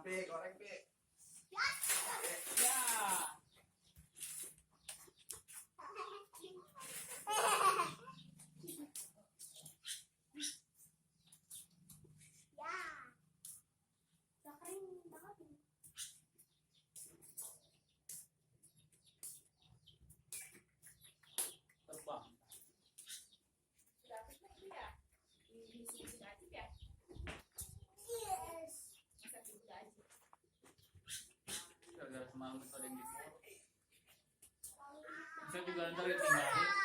Pi, korek Pi. Ya. Udah kering banget ini. Terbang. Sudah habis itu ya? Di aja ya? Yes. Masa juga aja. Gara-gara semalam itu ada yang di mall. Saya juga ntar ditinggalin.